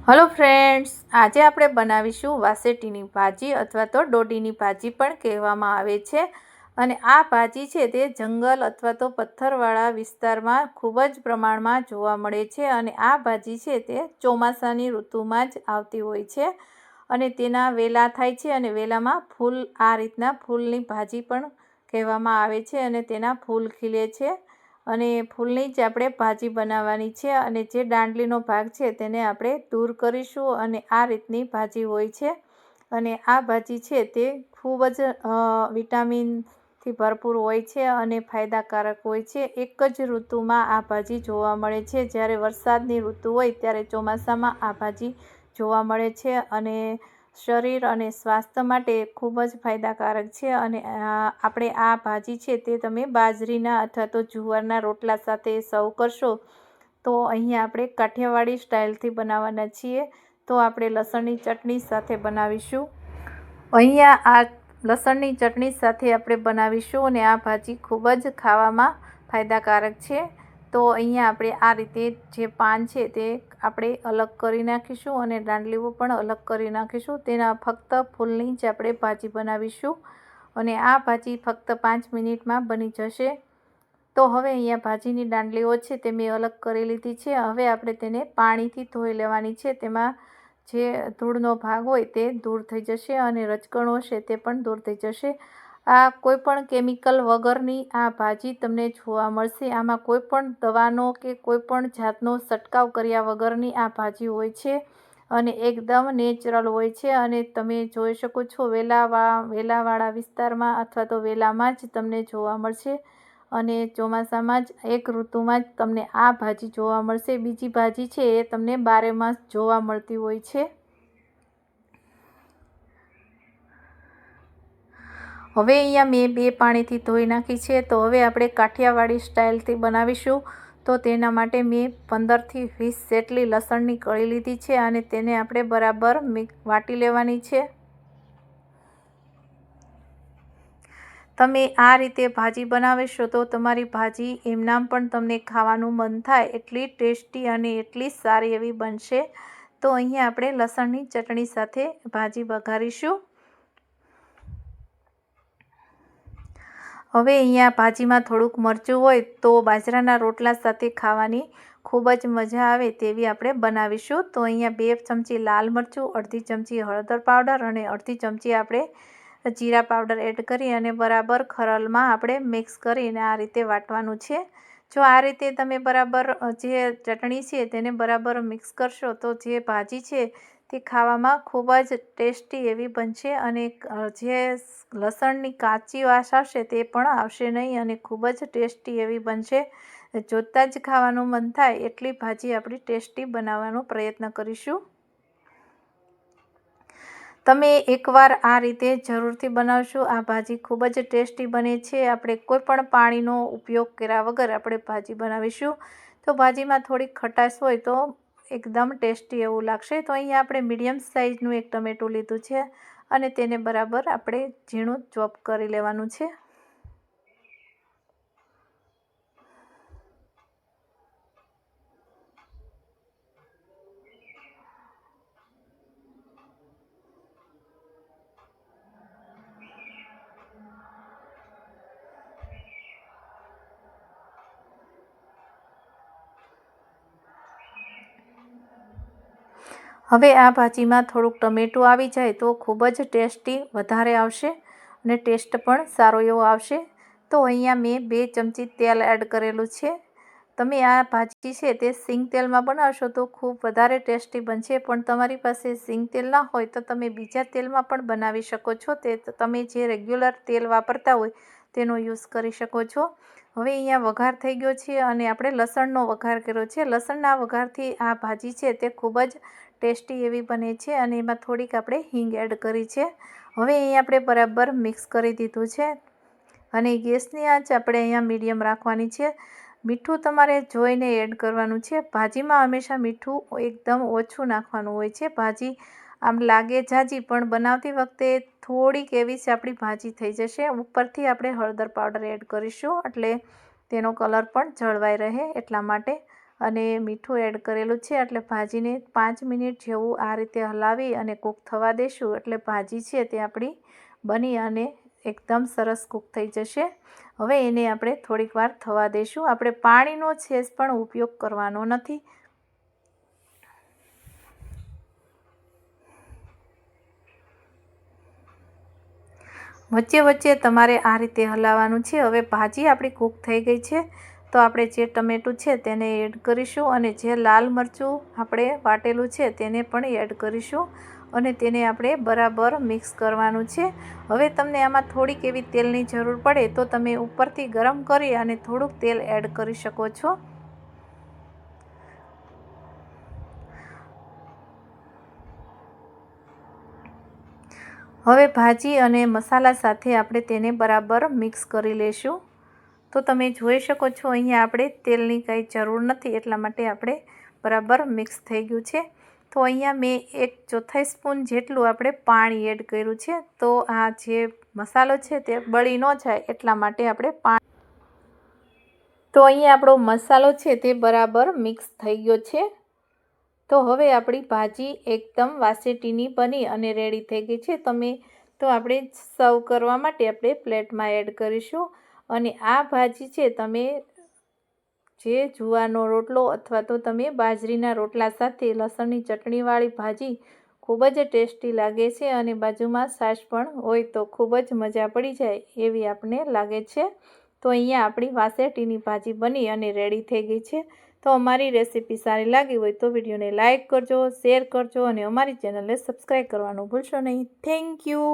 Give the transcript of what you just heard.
Hello friends, આજે આપણે બનાવીશું વાસેટીની ભાજી અથવા તો દોડીની ભાજી પણ કહેવામાં આવે છે। અને આ ભાજી છે તે જંગલ અથવા તો પથ્થરવાળા વિસ્તારમાં ખૂબ જ પ્રમાણમાં જોવા મળે છે। અને આ ભાજી છે તે ચોમાસાની ઋતુમાં જ આવતી હોય છે અને તેના વેલા થાય છે અને વેલામાં ફૂલ આ રીતના ફૂલની ભાજી પણ કહેવામાં આવે છે અને તેના ફૂલ ખીલે છે અને ફૂલની જ આપણે ભાજી બનાવવાની છે અને જે દાંડલીનો ભાગ છે તેને આપણે દૂર કરીશું અને આ રીતની ભાજી હોય છે। અને આ ભાજી છે તે ખૂબ જ વિટામિનથી ભરપૂર હોય છે અને ફાયદાકારક હોય છે। એક જ ઋતુમાં આ ભાજી જોવા મળે છે, જ્યારે વરસાદની ઋતુ હોય ત્યારે ચોમાસામાં આ ભાજી જોવા મળે છે અને શરીર અને સ્વાસ્થ્ય માટે ખૂબ જ ફાયદાકારક છે। અને આપણે આ ભાજી છે તે તમે બાજરીના અથવા તો જુવારના રોટલા સાથે સર્વ કરશો તો અહીંયા આપણે કાઠિયાવાડી સ્ટાઇલથી બનાવવાના છીએ। તો આપણે લસણની ચટણી સાથે બનાવીશું। અહીંયા આ લસણની ચટણી સાથે આપણે બનાવીશું અને આ ભાજી ખૂબ જ ખાવામાં ફાયદાકારક છે। તો અહીંયા આપણે આ રીતે જે પાન છે તે આપણે અલગ કરી નાખીશું અને દાંડલીઓ પણ અલગ કરી નાખીશું। તેના ફક્ત ફૂલની જ આપણે ભાજી બનાવીશું અને આ ભાજી ફક્ત 5 મિનિટમાં બની જશે। તો હવે અહીંયા ભાજીની દાંડલીઓ છે તે મેં અલગ કરી લીધી છે। હવે આપણે તેને પાણીથી ધોઈ લેવાની છે। તેમાં જે ધૂળનો ભાગ હોય તે દૂર થઈ જશે અને રજકણો છે તે પણ દૂર થઈ જશે। આ કોઈ પણ કેમિકલ વગરની આ ભાજી તમને જોવા મળશે। આમાં કોઈ પણ દવાનો કે કોઈ પણ જાતનો છંટકાવ કર્યા વગરની આ ભાજી હોય છે અને એકદમ નેચરલ હોય છે। અને તમે જોઈ શકો છો વેલાવાળા વિસ્તારમાં અથવા તો વેલામાં જ તમને જોવા મળશે અને ચોમાસામાં જ એક ઋતુમાં જ તમને આ ભાજી જોવા મળશે। બીજી ભાજી છે એ તમને 12 માસ જોવા મળતી હોય છે। હવે અહીંયા મેં 2 પાણીથી ધોઈ નાખી છે। તો હવે આપણે કાઠિયાવાડી સ્ટાઇલથી બનાવીશું। તો તેના માટે મેં 15થી 20 જેટલી લસણની કળી લીધી છે અને તેને આપણે બરાબર વાટી લેવાની છે। તમે આ રીતે ભાજી બનાવશો તો તમારી ભાજી એમનામ પણ તમને ખાવાનું મન થાય એટલી ટેસ્ટી અને એટલી સારી એવી બનશે। તો અહીંયા આપણે લસણની ચટણી સાથે ભાજી વઘારીશું। હવે અહીંયા ભાજીમાં થોડુંક મરચું હોય તો બાજરાના રોટલા સાથે ખાવાની ખૂબ જ મજા આવે તેવી આપણે બનાવીશું। તો અહીંયા 2 ચમચી લાલ મરચું, અડધી ચમચી હળદર પાવડર અને અડધી ચમચી આપણે જીરા પાવડર એડ કરી અને બરાબર ખરલમાં આપણે મિક્સ કરીને આ રીતે વાટવાનું છે। જો આ રીતે તમે બરાબર જે ચટણી છે તેને બરાબર મિક્સ કરશો તો જે ભાજી છે તે ખાવામાં ખૂબ જ ટેસ્ટી એવી બનશે અને જે લસણની કાચી વાસ આવશે તે પણ આવશે નહીં અને ખૂબ જ ટેસ્ટી એવી બનશે। જોતાં જ ખાવાનું મન થાય એટલી ભાજી આપણી ટેસ્ટી બનાવવાનો પ્રયત્ન કરીશું। તમે એકવાર આ રીતે જરૂરથી બનાવશો। આ ભાજી ખૂબ જ ટેસ્ટી બને છે। આપણે કોઈ પણ પાણીનો ઉપયોગ કર્યા વગર આપણે ભાજી બનાવીશું તો ભાજીમાં થોડીક ખટાશ હોય તો એકદમ ટેસ્ટી એવું લાગશે। તો અહીંયા આપણે મીડિયમ સાઇઝનું એક ટમેટું લીધું છે અને તેને બરાબર આપણે ઝીણું ચોપ કરી લેવાનું છે। હવે આ ભાજીમાં થોડુંક ટમેટું આવી જાય તો ખૂબ જ ટેસ્ટી વધારે આવશે અને ટેસ્ટ પણ સારો એવો આવશે। તો અહીંયા મેં 2 ચમચી તેલ એડ કરેલું છે। તમે આ ભાજી છે તે સિંગ તેલમાં બનાવશો તો ખૂબ વધારે ટેસ્ટી બનશે, પણ તમારી પાસે સિંગ તેલ ના હોય તો તમે બીજા તેલમાં પણ બનાવી શકો છો। તે તમે જે રેગ્યુલર તેલ વાપરતા હોય તેનો યુઝ કરી શકો છો। હવે અહીંયા વઘાર થઈ ગયો છે અને આપણે લસણનો વઘાર કર્યો છે। લસણના વઘારથી આ ભાજી છે તે ખૂબ જ ટેસ્ટી એવી બને છે અને એમાં થોડીક આપણે હિંગ એડ કરી છે। હવે અહીં આપણે બરાબર મિક્સ કરી દીધું છે અને ગેસની આંચ આપણે અહીંયા મીડિયમ રાખવાની છે। મીઠું તમારે જોઈને એડ કરવાનું છે। ભાજીમાં હંમેશા મીઠું એકદમ ઓછું નાખવાનું હોય છે। ભાજી આમ લાગે ઝાઝી પણ બનાવતી વખતે થોડીક એવી જ આપણી ભાજી થઈ જશે। ઉપરથી આપણે હળદર પાવડર એડ કરીશું એટલે તેનો કલર પણ જળવાઈ રહે એટલા માટે। અને મીઠું એડ કરેલું છે. એટલે ભાજીને 5 મિનિટ જેવું આ રીતે હલાવી અને કૂક થવા દેશું. એટલે ભાજી છે તે આપણી બની અને એકદમ સરસ કૂક થઈ જશે. હવે એને આપણે થોડીક વાર થવા દઈશું. આપણે પાણીનો છેજ પણ ઉપયોગ કરવાનો નથી. વચ્ચે વચ્ચે તમારે આ રીતે હલાવવાનું છે. હવે ભાજી આપણી કૂક થઈ ગઈ છે. તો આપણે જે ટમેટું છે તેને એડ કરીશું અને જે લાલ મરચું આપણે વાટેલું છે તેને પણ એડ કરીશું અને તેને આપણે બરાબર મિક્સ કરવાનું છે. હવે તમને આમાં થોડીક એવી તેલની જરૂર પડે તો તમે ઉપરથી ગરમ કરી અને થોડુંક તેલ એડ કરી શકો છો. હવે ભાજી અને મસાલા સાથે આપણે તેને બરાબર મિક્સ કરી લઈશું. તો તમે જોઈ શકો છો અહીંયા આપણે તેલની કંઈ જરૂર નથી, એટલા માટે આપણે બરાબર મિક્સ થઈ ગયું છે. તો અહીંયા મેં 1/4 સ્પૂન જેટલું આપણે પાણી એડ કર્યું છે. તો આ જે મસાલો છે તે બળી ન જાય એટલા માટે આપણે પાણી. તો અહીંયા આપણો મસાલો છે તે બરાબર મિક્સ થઈ ગયો છે. તો હવે આપણી ભાજી એકદમ વાસેટીની બની અને રેડી થઈ ગઈ છે. તો આપણે સર્વ કરવા માટે આપણે પ્લેટમાં એડ કરીશું. અને આ ભાજી છે તમે જે જુવારનો રોટલો અથવા તો તમે બાજરીના રોટલા સાથે લસણની ચટણીવાળી ભાજી ખૂબ જ ટેસ્ટી લાગે છે અને બાજુમાં છાશ પણ હોય તો ખૂબ જ મજા પડી જાય એવી આપણને લાગે છે. તો અહીંયા આપણી વાસેટીની ભાજી બની અને રેડી થઈ ગઈ છે. તો અમારી રેસીપી સારી લાગી હોય તો વિડીયોને લાઇક કરજો, શેર કરજો અને અમારી ચેનલને સબસ્ક્રાઈબ કરવાનું ભૂલશો નહીં. Thank you.